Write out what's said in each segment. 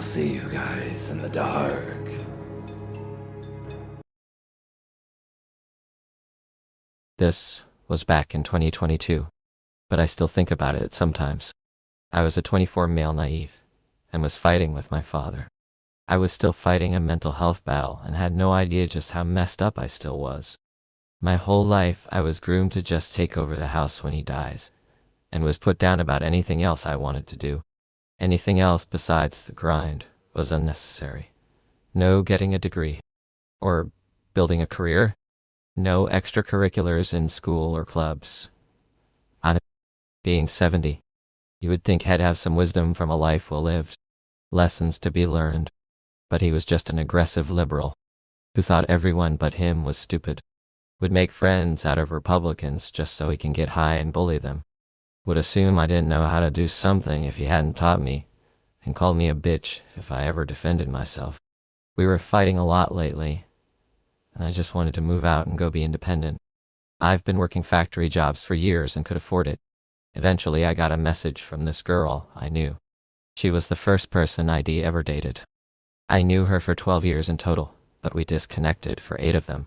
see you guys in the dark. This was back in 2022, but I still think about it sometimes. I was a 24 male naive and was fighting with my father. I was still fighting a mental health battle and had no idea just how messed up I still was. My whole life I was groomed to just take over the house when he dies, and was put down about anything else I wanted to do. Anything else besides the grind was unnecessary. No getting a degree, or building a career, no extracurriculars in school or clubs. I'm being 70. You would think he'd have some wisdom from a life well lived, lessons to be learned, but he was just an aggressive liberal who thought everyone but him was stupid, would make friends out of Republicans just so he can get high and bully them, would assume I didn't know how to do something if he hadn't taught me, and called me a bitch if I ever defended myself. We were fighting a lot lately, and I just wanted to move out and go be independent. I've been working factory jobs for years and could afford it. Eventually I got a message from this girl I knew. She was the first person I'd ever dated. I knew her for 12 years in total, but we disconnected for 8 of them.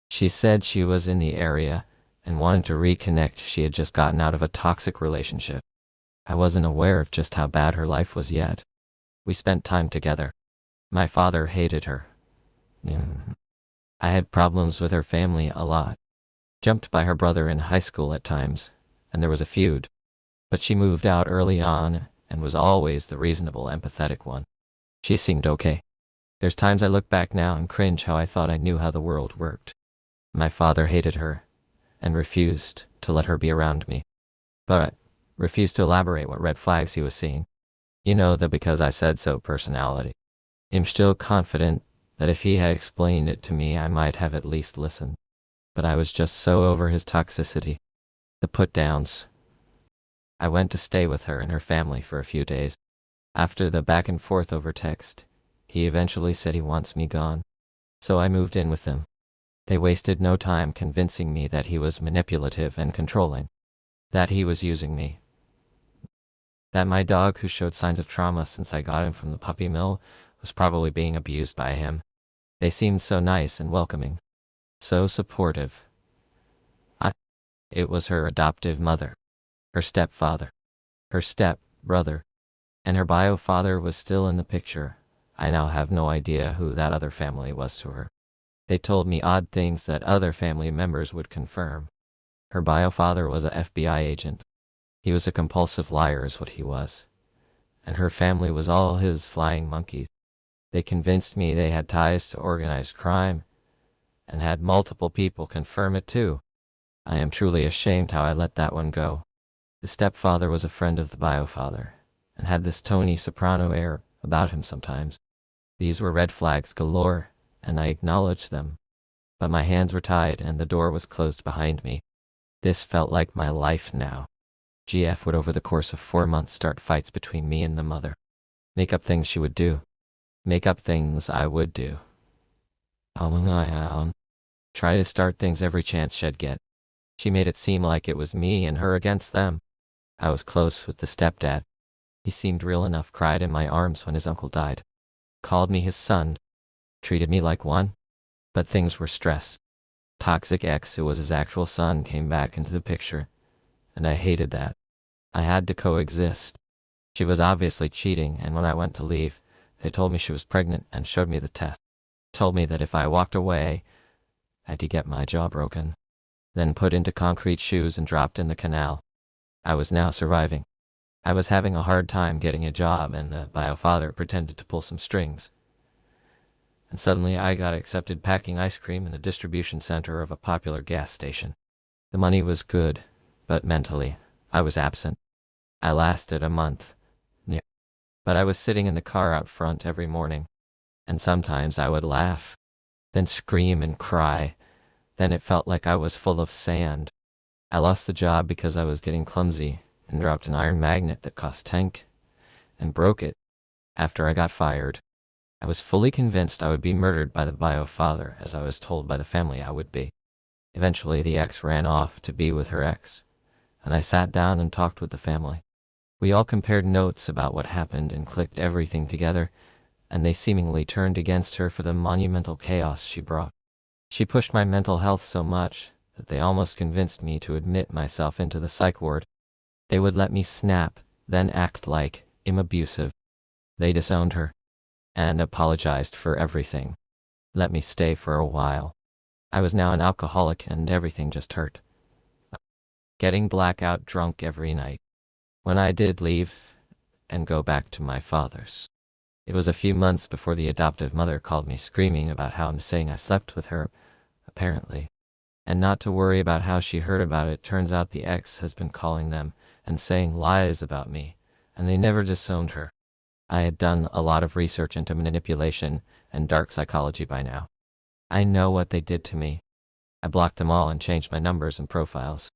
She said she was in the area and wanted to reconnect. She had just gotten out of a toxic relationship. I wasn't aware of just how bad her life was yet. We spent time together. My father hated her. I had problems with her family a lot. Jumped by her brother in high school at times, and there was a feud. But she moved out early on and was always the reasonable, empathetic one. She seemed okay. There's times I look back now and cringe how I thought I knew how the world worked. My father hated her and refused to let her be around me, but refused to elaborate what red flags he was seeing. You know, the because I said so personality. I'm still confident that if he had explained it to me I might have at least listened. But I was just so over his toxicity. The put-downs. I went to stay with her and her family for a few days. After the back and forth over text, he eventually said he wants me gone. So I moved in with them. They wasted no time convincing me that he was manipulative and controlling. That he was using me. That my dog, who showed signs of trauma since I got him from the puppy mill, was probably being abused by him. They seemed so nice and welcoming. So supportive. It was her adoptive mother, her stepfather, her step-brother, and her bio father was still in the picture. I now have no idea who that other family was to her. They told me odd things that other family members would confirm. Her bio father was a FBI agent. He was a compulsive liar is what he was. And her family was all his flying monkeys. They convinced me they had ties to organized crime, and had multiple people confirm it too. I am truly ashamed how I let that one go. The stepfather was a friend of the bio-father, and had this Tony Soprano air about him sometimes. These were red flags galore, and I acknowledged them. But my hands were tied and the door was closed behind me. This felt like my life now. GF would over the course of 4 months start fights between me and the mother. Make up things she would do. Make up things I would do. Try to start things every chance she'd get. She made it seem like it was me and her against them. I was close with the stepdad. He seemed real enough, cried in my arms when his uncle died. Called me his son. Treated me like one. But things were stressed. Toxic ex, who was his actual son, came back into the picture. And I hated that. I had to coexist. She was obviously cheating, and when I went to leave, they told me she was pregnant and showed me the test. Told me that if I walked away, I had to get my jaw broken. Then put into concrete shoes and dropped in the canal. I was now surviving. I was having a hard time getting a job, and the bio-father pretended to pull some strings. And suddenly I got accepted packing ice cream in the distribution center of a popular gas station. The money was good, but mentally, I was absent. I lasted a month. But I was sitting in the car out front every morning, and sometimes I would laugh, then scream and cry. Then it felt like I was full of sand. I lost the job because I was getting clumsy and dropped an iron magnet that cost tank and broke it. After I got fired, I was fully convinced I would be murdered by the bio-father, as I was told by the family I would be. Eventually the ex ran off to be with her ex, and I sat down and talked with the family. We all compared notes about what happened and clicked everything together and they seemingly turned against her for the monumental chaos she brought. She pushed my mental health so much that they almost convinced me to admit myself into the psych ward. They would let me snap, then act like I'm abusive. They disowned her and apologized for everything. Let me stay for a while. I was now an alcoholic and everything just hurt. Getting blackout drunk every night. When I did leave and go back to my father's, it was a few months before the adoptive mother called me screaming about how I'm saying I slept with her, apparently. And not to worry about how she heard about it, turns out the ex has been calling them and saying lies about me, and they never disowned her. I had done a lot of research into manipulation and dark psychology by now. I know what they did to me. I blocked them all and changed my numbers and profiles.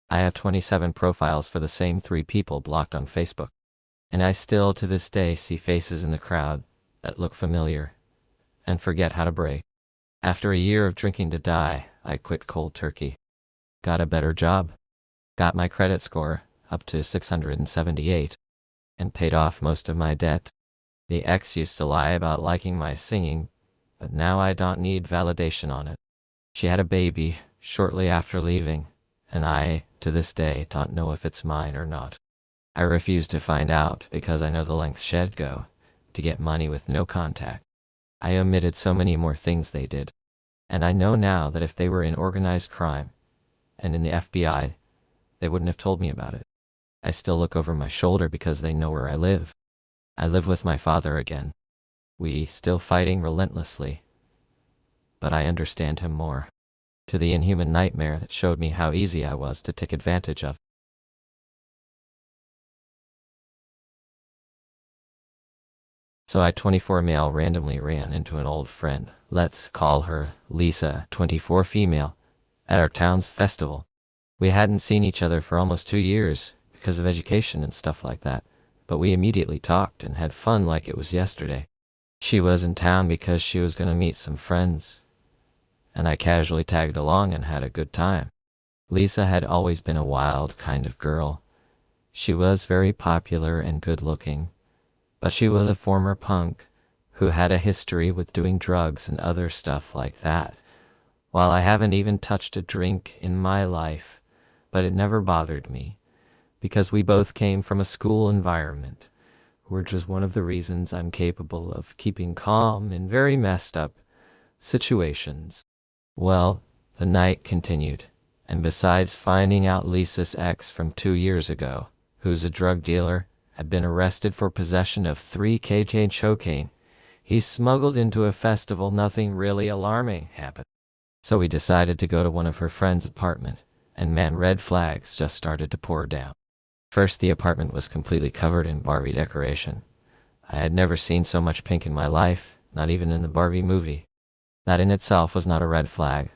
I have 27 profiles for the same 3 people blocked on Facebook. And I still to this day see faces in the crowd that look familiar and forget how to break. After a year of drinking to die, I quit cold turkey. Got a better job. Got my credit score up to 678. And paid off most of my debt. The ex used to lie about liking my singing, but now I don't need validation on it. She had a baby shortly after leaving, and I, to this day, don't know if it's mine or not. I refuse to find out because I know the lengths she'd go to get money with no contact. I omitted so many more things they did, and I know now that if they were in organized crime and in the FBI, they wouldn't have told me about it. I still look over my shoulder because they know where I live. I live with my father again. We still fighting relentlessly, but I understand him more. To the inhuman nightmare that showed me how easy I was to take advantage of. So I, 24 male, randomly ran into an old friend, let's call her Lisa, 24 female, at our town's festival. We hadn't seen each other for almost 2 years because of education and stuff like that, but we immediately talked and had fun like it was yesterday. She was in town because she was going to meet some friends, and I casually tagged along and had a good time. Lisa had always been a wild kind of girl. She was very popular and good looking, but she was a former punk who had a history with doing drugs and other stuff like that. While I haven't even touched a drink in my life, but it never bothered me, because we both came from a school environment, which is one of the reasons I'm capable of keeping calm in very messed up situations. Well, the night continued, and besides finding out Lisa's ex from 2 years ago, who's a drug dealer, had been arrested for possession of 3 kg cocaine, he smuggled into a festival, nothing really alarming happened. So we decided to go to one of her friend's apartment, and man, red flags just started to pour down. First, the apartment was completely covered in Barbie decoration. I had never seen so much pink in my life, not even in the Barbie movie. That in itself was not a red flag,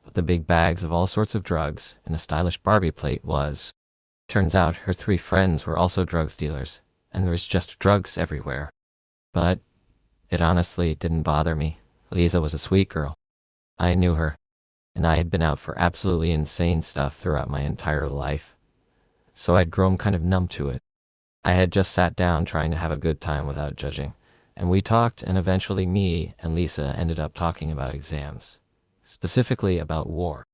but the big bags of all sorts of drugs and a stylish Barbie plate was. Turns out her 3 friends were also drugs dealers, and there was just drugs everywhere. But it honestly didn't bother me. Lisa was a sweet girl. I knew her, and I had been out for absolutely insane stuff throughout my entire life, so I'd grown kind of numb to it. I had just sat down trying to have a good time without judging, and we talked, and eventually me and Lisa ended up talking about exams, specifically about war.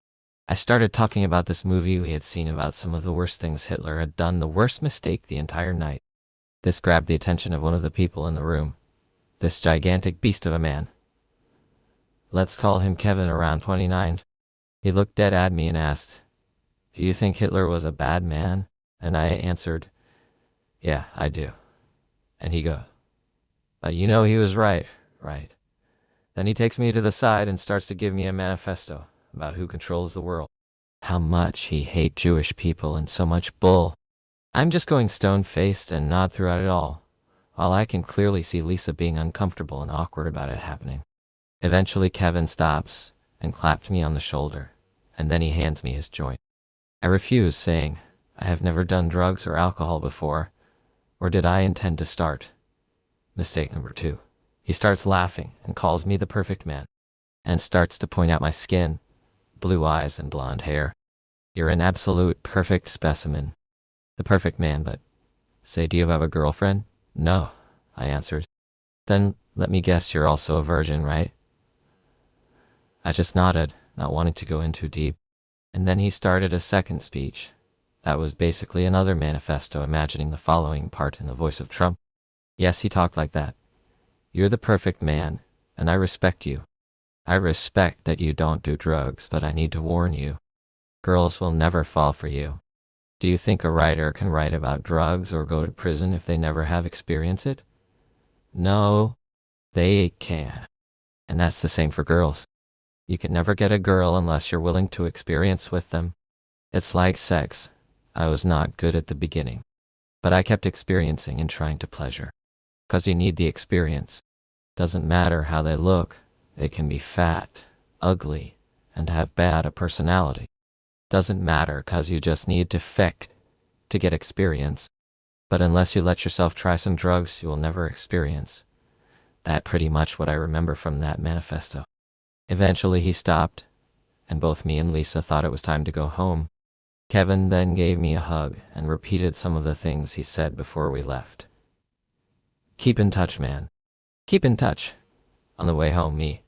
I started talking about this movie we had seen about some of the worst things Hitler had done, the worst mistake the entire night. This grabbed the attention of one of the people in the room, this gigantic beast of a man. Let's call him Kevin, around 29. He looked dead at me and asked, "Do you think Hitler was a bad man?" And I answered, "Yeah, I do." And he goes, "But you know he was right, right?" Then he takes me to the side and starts to give me a manifesto about who controls the world. How much he hates Jewish people and so much bull. I'm just going stone-faced and nod throughout it all, while I can clearly see Lisa being uncomfortable and awkward about it happening. Eventually Kevin stops and clapped me on the shoulder, and then he hands me his joint. I refuse, saying, "I have never done drugs or alcohol before, or did I intend to start?" Mistake number 2. He starts laughing and calls me the perfect man, and starts to point out my skin, blue eyes and blonde hair. "You're an absolute perfect specimen." The perfect man, but say, "Do you have a girlfriend?" "No," I answered. "Then Let me guess, you're also a virgin, right? I just nodded, not wanting to go in too deep. And then he started a second speech. That was basically another manifesto, imagining the following part in the voice of Trump. Yes, he talked like that. You're the perfect man, and I respect you. I respect that you don't do drugs, but I need to warn you. Girls will never fall for you. Do you think a writer can write about drugs or go to prison if they never have experienced it? No, they can't. And that's the same for girls. You can never get a girl unless you're willing to experience with them. It's like sex. I was not good at the beginning, but I kept experiencing and trying to pleasure. 'Cause you need the experience. Doesn't matter how they look. They can be fat, ugly, and have bad a personality. Doesn't matter, 'cause you just need to feck to get experience. But unless you let yourself try some drugs, you will never experience. That pretty much what I remember from that manifesto. Eventually he stopped, and both me and Lisa thought it was time to go home. Kevin then gave me a hug and repeated some of the things he said before we left. Keep in touch, man. Keep in touch. On the way home, me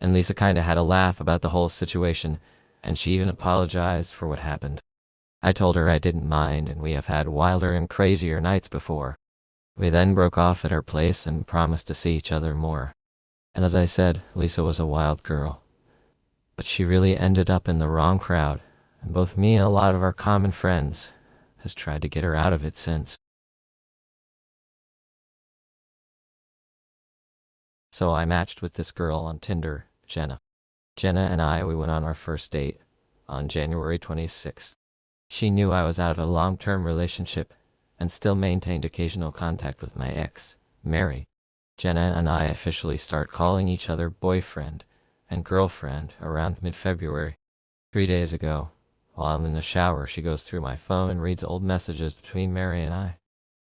and Lisa kinda had a laugh about the whole situation, and she even apologized for what happened. I told her I didn't mind, and we have had wilder and crazier nights before. We then broke off at her place and promised to see each other more. And as I said, Lisa was a wild girl. But she really ended up in the wrong crowd, and both me and a lot of our common friends has tried to get her out of it since. So I matched with this girl on Tinder, Jenna. Jenna and we went on our first date on January 26th. She knew I was out of a long-term relationship and still maintained occasional contact with my ex, Mary. Jenna and I officially start calling each other boyfriend and girlfriend around mid-February. 3 days ago, while I'm in the shower, she goes through my phone and reads old messages between Mary and I.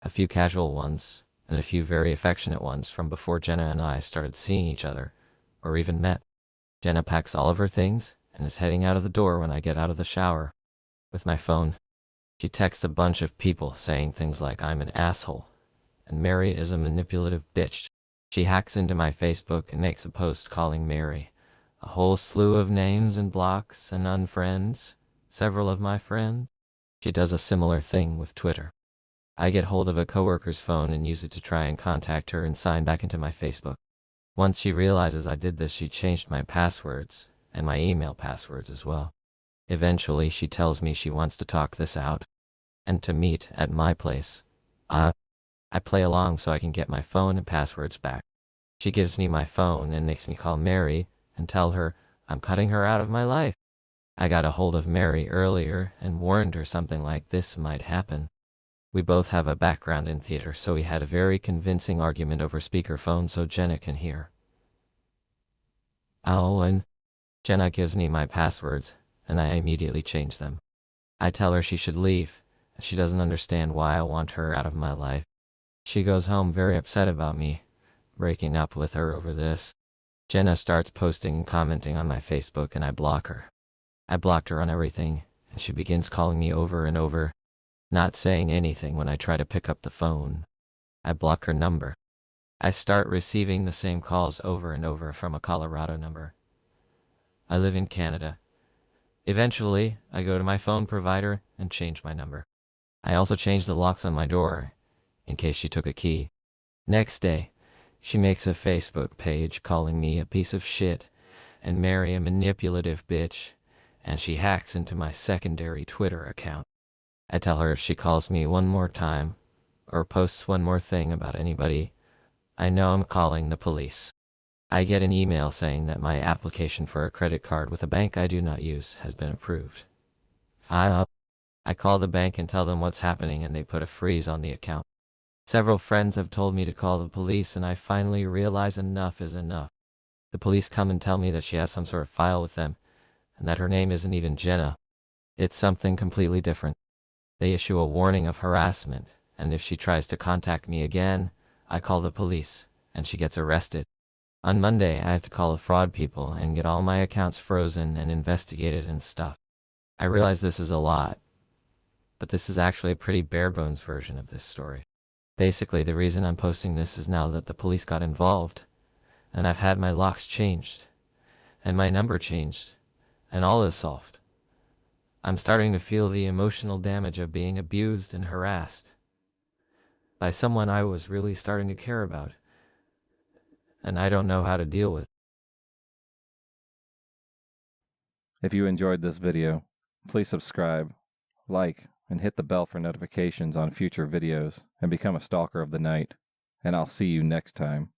A few casual ones, and a few very affectionate ones from before Jenna and I started seeing each other, or even met. Jenna packs all of her things and is heading out of the door when I get out of the shower. With my phone, she texts a bunch of people saying things like I'm an asshole, and Mary is a manipulative bitch. She hacks into my Facebook and makes a post calling Mary a whole slew of names and blocks and unfriends several of my friends. She does a similar thing with Twitter. I get hold of a coworker's phone and use it to try and contact her and sign back into my Facebook. Once she realizes I did this, she changed my passwords and my email passwords as well. Eventually, she tells me she wants to talk this out and to meet at my place. I play along so I can get my phone and passwords back. She gives me my phone and makes me call Mary and tell her I'm cutting her out of my life. I got a hold of Mary earlier and warned her something like this might happen. We both have a background in theater, so we had a very convincing argument over speakerphone so Jenna can hear. And Jenna gives me my passwords, and I immediately change them. I tell her she should leave. She doesn't understand why I want her out of my life. She goes home very upset about me breaking up with her over this. Jenna starts posting and commenting on my Facebook, and I block her. I blocked her on everything, and she begins calling me over and over, not saying anything when I try to pick up the phone. I block her number. I start receiving the same calls over and over from a Colorado number. I live in Canada. Eventually, I go to my phone provider and change my number. I also changed the locks on my door, in case she took a key. Next day, she makes a Facebook page calling me a piece of shit and Mary a manipulative bitch, and she hacks into my secondary Twitter account. I tell her if she calls me one more time, or posts one more thing about anybody, I know I'm calling the police. I get an email saying that my application for a credit card with a bank I do not use has been approved. I call the bank and tell them what's happening, and they put a freeze on the account. Several friends have told me to call the police, and I finally realize enough is enough. The police come and tell me that she has some sort of file with them, and that her name isn't even Jenna. It's something completely different. They issue a warning of harassment, and if she tries to contact me again, I call the police, and she gets arrested. On Monday, I have to call the fraud people and get all my accounts frozen and investigated and stuff. I realize this is a lot, but this is actually a pretty bare-bones version of this story. Basically, the reason I'm posting this is now that the police got involved, and I've had my locks changed, and my number changed, and all is solved. I'm starting to feel the emotional damage of being abused and harassed by someone I was really starting to care about, and I don't know how to deal with. If you enjoyed this video, please subscribe, like, and hit the bell for notifications on future videos, and become a stalker of the night. And I'll see you next time.